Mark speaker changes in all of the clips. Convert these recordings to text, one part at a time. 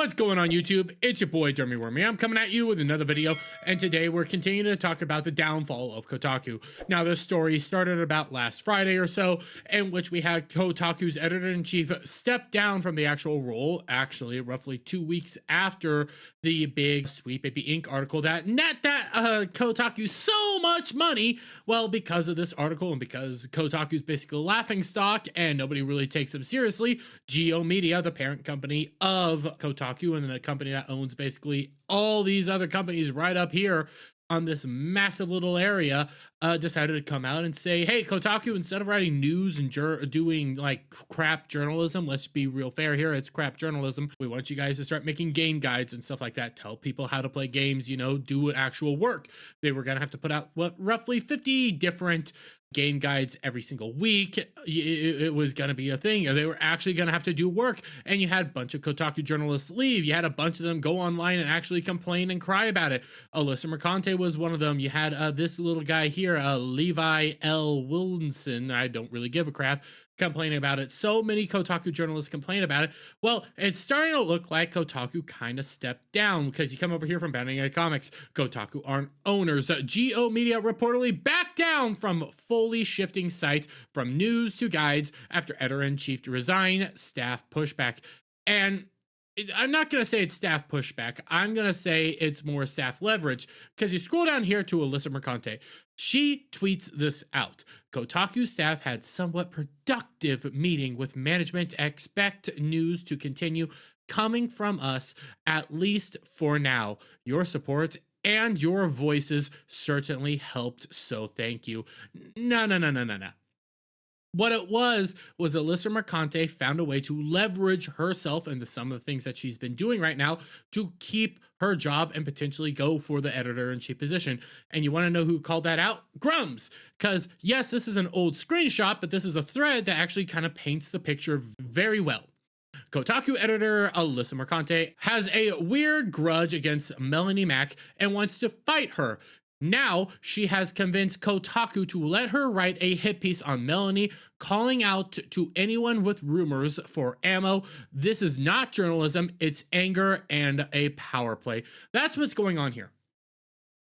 Speaker 1: What's going on YouTube? It's your boy Dermy Wormy. I'm coming at you with another video, and today we're continuing to talk about the downfall of Kotaku. Now, this story started about last Friday or so, in which we had Kotaku's editor-in-chief step down from the actual role, actually roughly 2 weeks after the big Sweet Baby Inc. article that net Kotaku so much money. Well, because of this article and because Kotaku's basically a laughing stock and nobody really takes them seriously, Geo Media, the parent company of Kotaku and then a company that owns basically all these other companies right up here on this massive little area, decided to come out and say, hey, Kotaku, instead of writing news and doing like crap journalism, let's be real fair here, it's crap journalism. We want you guys to start making game guides and stuff like that, tell people how to play games, you know, do actual work. They were gonna have to put out roughly 50 different game guides every single week. It was going to be a thing. They were actually going to have to do work, and you had a bunch of Kotaku journalists leave. You had a bunch of them go online and actually complain and cry about it. Alyssa Mercante was one of them. You had this little guy here, Levi L. Wilson. I don't really give a crap, complaining about it. So many Kotaku journalists complain about it. Well, it's starting to look like Kotaku kind of stepped down, because you come over here from Banding Ed Comics. Kotaku aren't owners. Geo Media reportedly backed down from fully shifting site from news to guides after editor-in-chief to resign, staff pushback. And I'm not going to say it's staff pushback. I'm going to say it's more staff leverage, because you scroll down here to Alyssa Mercante. She tweets this out. Kotaku staff had somewhat productive meeting with management. Expect news to continue coming from us, at least for now. Your support and your voices certainly helped, so thank you. No. What it was Alyssa Mercante found a way to leverage herself into some of the things that she's been doing right now to keep her job and potentially go for the editor-in-chief position. And you want to know who called that out? Grums. Because yes, this is an old screenshot, but this is a thread that actually kind of paints the picture very well. Kotaku editor Alyssa Mercante has a weird grudge against Melanie Mack and wants to fight her. Now, she has convinced Kotaku to let her write a hit piece on Melanie, calling out to anyone with rumors for ammo. This is not journalism, it's anger and a power play. That's what's going on here.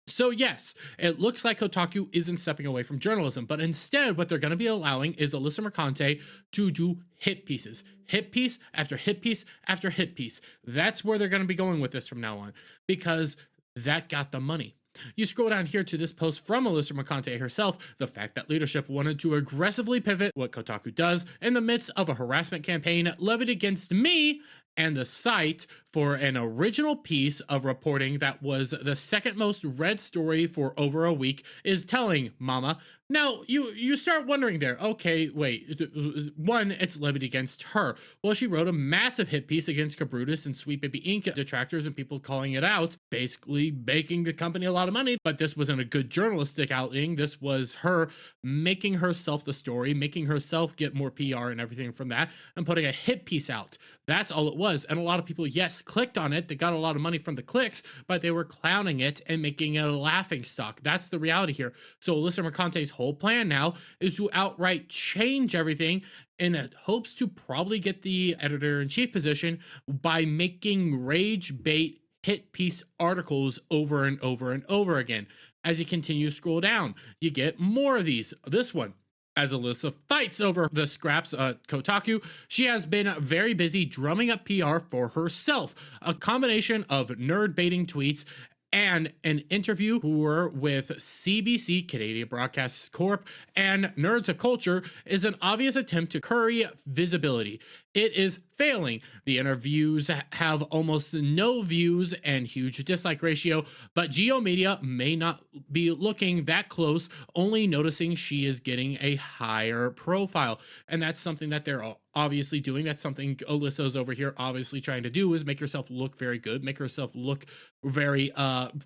Speaker 1: So yes, it looks like Kotaku isn't stepping away from journalism, but instead what they're going to be allowing is Alyssa Mercante to do hit pieces. Hit piece after hit piece after hit piece. That's where they're going to be going with this from now on, because that got the money. You scroll down here to this post from Alyssa Mercante herself, the fact that leadership wanted to aggressively pivot what Kotaku does in the midst of a harassment campaign levied against me and the site for an original piece of reporting that was the second most read story for over a week is telling, mama. Now, you start wondering there, okay, wait, one, it's levied against her. Well, she wrote a massive hit piece against Cabrutus and Sweet Baby Inc. detractors and people calling it out, basically making the company a lot of money, but this wasn't a good journalistic outing. This was her making herself the story, making herself get more PR and everything from that, and putting a hit piece out. That's all it was. And a lot of people, yes, clicked on it. They got a lot of money from the clicks, but they were clowning it and making it a laughing stock. That's the reality here. So Alyssa Mercante's whole plan now is to outright change everything in hopes to probably get the editor-in-chief position by making rage bait hit piece articles over and over and over again. As you continue to scroll down, you get more of these. This one, as Alyssa fights over the scraps at Kotaku, she has been very busy drumming up PR for herself. A combination of nerd baiting tweets and an interview with CBC, Canadian Broadcast Corp, and Nerds of Culture is an obvious attempt to curry visibility. It is failing. The interviews have almost no views and huge dislike ratio, but Geo Media may not be looking that close, only noticing she is getting a higher profile. And that's something that they're obviously doing. That's something Alyssa's over here obviously trying to do, is make herself look very good, make herself look very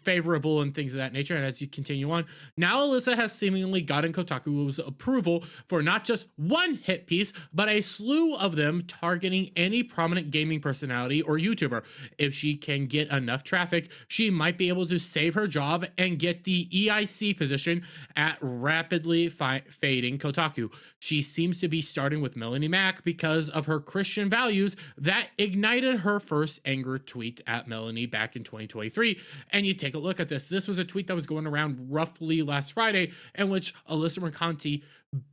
Speaker 1: favorable and things of that nature. And as you continue on, now Alyssa has seemingly gotten Kotaku's approval for not just one hit piece, but a slew of them targeting any prominent gaming personality or YouTuber. If she can get enough traffic, she might be able to save her job and get the EIC position at rapidly fading Kotaku. She seems to be starting with Melanie Mac because of her Christian values that ignited her first anger tweet at Melanie back in 2023. And you take a look at this. This was a tweet that was going around roughly last Friday, in which Alyssa Mercanti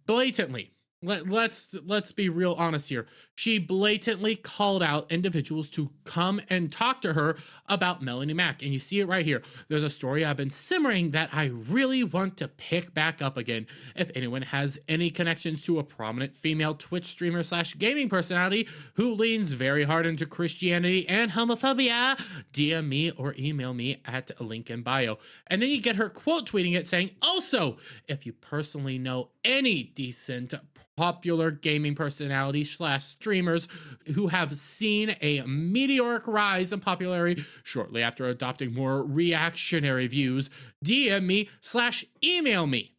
Speaker 1: blatantly, let's be real honest here. She blatantly called out individuals to come and talk to her about Melanie Mac. And you see it right here. There's a story I've been simmering that I really want to pick back up again. If anyone has any connections to a prominent female Twitch streamer / gaming personality who leans very hard into Christianity and homophobia, DM me or email me at a link in bio. And then you get her quote tweeting it saying, also, if you personally know any decent popular gaming personality / streamers who have seen a meteoric rise in popularity shortly after adopting more reactionary views, DM me / email me.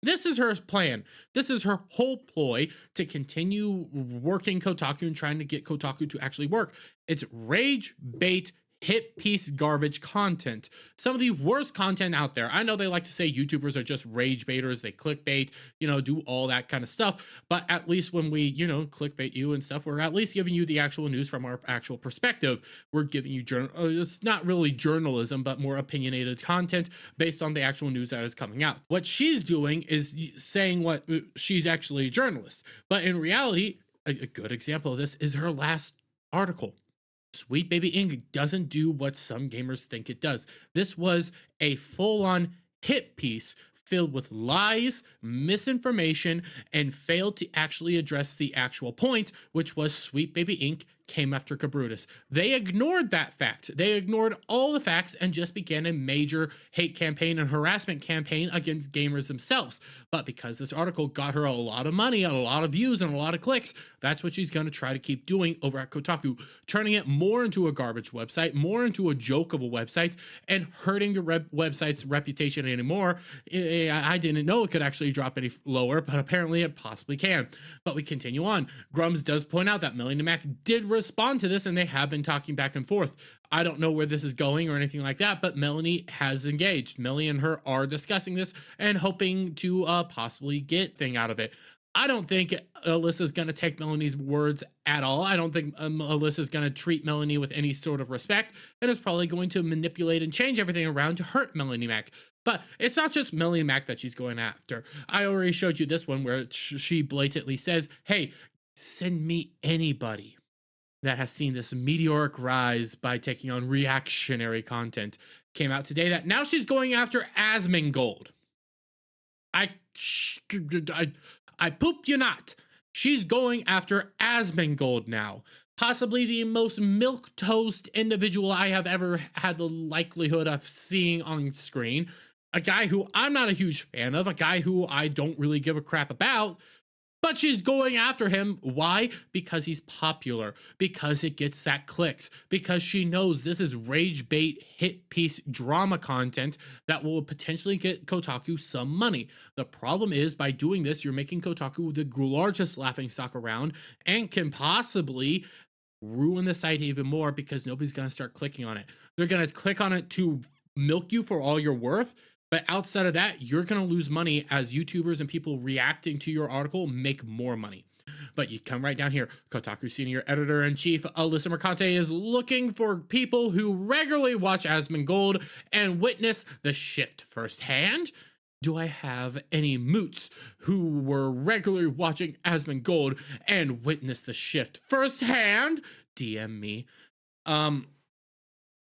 Speaker 1: This is her plan. This is her whole ploy to continue working Kotaku and trying to get Kotaku to actually work. It's rage bait hit piece garbage content. Some of the worst content out there. I know they like to say YouTubers are just rage baiters, they clickbait, do all that kind of stuff. But at least when we, clickbait you and stuff, we're at least giving you the actual news from our actual perspective. We're giving you it's not really journalism, but more opinionated content based on the actual news that is coming out. What she's doing is saying what she's actually a journalist. But in reality, a good example of this is her last article. Sweet Baby Ink doesn't do what some gamers think it does. This was a full-on hit piece filled with lies, misinformation, and failed to actually address the actual point, which was Sweet Baby Ink came after Cabrutus. They ignored that fact. They ignored all the facts and just began a major hate campaign and harassment campaign against gamers themselves. But because this article got her a lot of money, a lot of views, and a lot of clicks, that's what she's going to try to keep doing over at Kotaku, turning it more into a garbage website, more into a joke of a website, and hurting your website's reputation anymore. I didn't know it could actually drop any lower, but apparently it possibly can. But we continue on. Grums does point out that Melanie Mac did respond to this, and they have been talking back and forth. I don't know where this is going or anything like that, but Melanie has engaged. Melanie and her are discussing this and hoping to possibly get thing out of it. I don't think Alyssa's going to take Melanie's words at all. I don't think Alyssa's going to treat Melanie with any sort of respect, and is probably going to manipulate and change everything around to hurt Melanie Mac. But it's not just Melanie Mac that she's going after. I already showed you this one where she blatantly says, hey, send me anybody that has seen this meteoric rise by taking on reactionary content. Came out today that now she's going after Asmongold. I poop you not. She's going after Asmongold now. Possibly the most milquetoast individual I have ever had the likelihood of seeing on screen. A guy who I'm not a huge fan of, a guy who I don't really give a crap about. But she's going after him. Why? Because he's popular. Because it gets that clicks. Because she knows this is rage bait hit piece drama content that will potentially get Kotaku some money. The problem is, by doing this, you're making Kotaku the largest laughingstock around and can possibly ruin the site even more because nobody's going to start clicking on it. They're going to click on it to milk you for all you're worth. But outside of that, you're going to lose money as YouTubers and people reacting to your article make more money. But you come right down here. Kotaku Senior Editor-in-Chief Alyssa Mercante is looking for people who regularly watch Asmongold and witness the shift firsthand. Do I have any moots who were regularly watching Asmongold and witness the shift firsthand? DM me.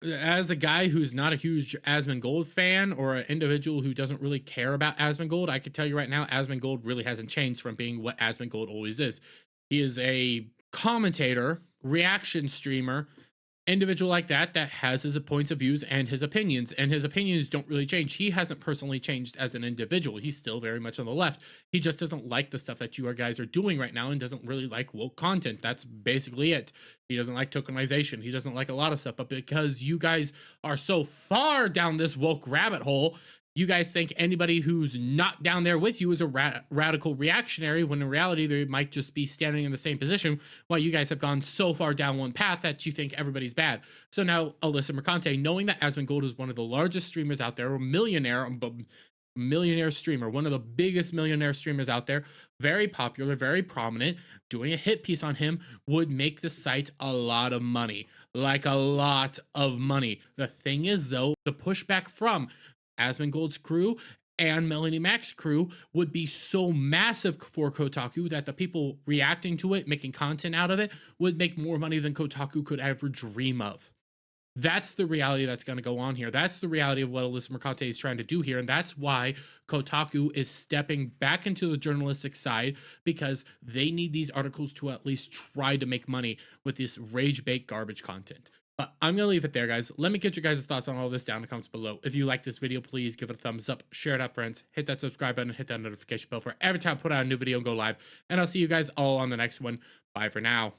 Speaker 1: As a guy who's not a huge Asmongold fan or an individual who doesn't really care about Asmongold, I can tell you right now, Asmongold really hasn't changed from being what Asmongold always is. He is a commentator, reaction streamer, individual like that has his points of views and his opinions don't really change. He hasn't personally changed as an individual. He's still very much on the left. He just doesn't like the stuff that you guys are doing right now and doesn't really like woke content. That's basically it. He doesn't like tokenization. He doesn't like a lot of stuff, but because you guys are so far down this woke rabbit hole, You guys think anybody who's not down there with you is a radical reactionary, when in reality they might just be standing in the same position, while you guys have gone so far down one path that you think everybody's bad. So now Alyssa Mercante, knowing that Asmongold is one of the largest streamers out there, a millionaire streamer, one of the biggest millionaire streamers out there, very popular, very prominent, doing a hit piece on him would make the site a lot of money. Like a lot of money. The thing is, though, the pushback from Asmongold's crew and Melanie Mac's crew would be so massive for Kotaku that the people reacting to it, making content out of it, would make more money than Kotaku could ever dream of. That's the reality that's going to go on here. That's the reality of what Alyssa Mercante is trying to do here. And that's why Kotaku is stepping back into the journalistic side, because they need these articles to at least try to make money with this rage bait garbage content. But I'm going to leave it there, guys. Let me get your guys' thoughts on all this down in the comments below. If you like this video, please give it a thumbs up, share it out, friends, hit that subscribe button, hit that notification bell for every time I put out a new video and go live. And I'll see you guys all on the next one. Bye for now.